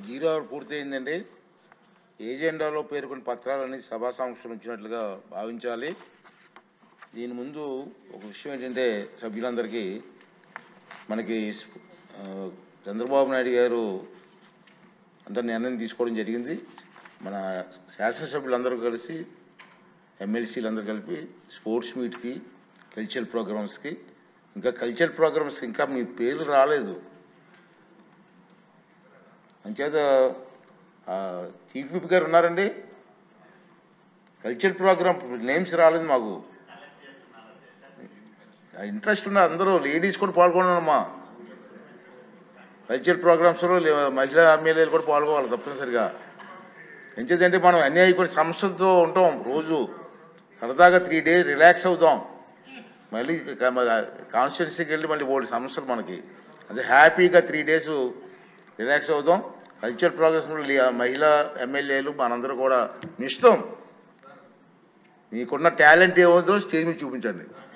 Zero hour పూర్తయిందండి. ఏజెండాలో పేర్కొన్న పత్రాలన్నీ సభా సమక్షంలో ఉంచినట్లుగా భావించాలి. దీని ముందు ఒక విషయం ఏంటంటే సభ్యులందరికీ మనకి చంద్రబాబు నాయుడు గారు అందరు నిర్ణయం తీసుకోవడం జరిగింది. మన శాసనసభ్యులందరూ కలిసి ఎమ్మెల్సీలందరూ కలిపి స్పోర్ట్స్ మీట్కి, కల్చరల్ ప్రోగ్రామ్స్కి, ఇంకా కల్చరల్ ప్రోగ్రామ్స్కి ఇంకా మీ పేర్లు రాలేదు. అంచేత చీఫ్ విప్ గారు ఉన్నారండి. కల్చరల్ ప్రోగ్రామ్ నేమ్స్ రాలేదు మాకు. ఇంట్రెస్ట్ ఉన్న అందరూ లేడీస్ కూడా పాల్గొన్నారమ్మా. కల్చరల్ ప్రోగ్రామ్స్లో మహిళా ఎమ్మెల్యేలు కూడా పాల్గొవాలి తప్పనిసరిగా. ఎంచేదంటే మనం అన్ని అయిపోయిన సమస్యలతో ఉంటాం. రోజు సరదాగా 3 days రిలాక్స్ అవుతాం. మళ్ళీ కాన్స్టిట్యున్సీకి వెళ్ళి మళ్ళీ 3 సమస్యలు మనకి. అదే హ్యాపీగా 3 days రిలాక్స్ అవుతాం. కల్చరల్ ప్రోగ్రామ్స్లో మహిళా ఎమ్మెల్యేలు మనందరూ కూడా ఇష్టం. మీకున్న టాలెంట్ ఏమవుతుందో స్టేజ్ మీద చూపించండి.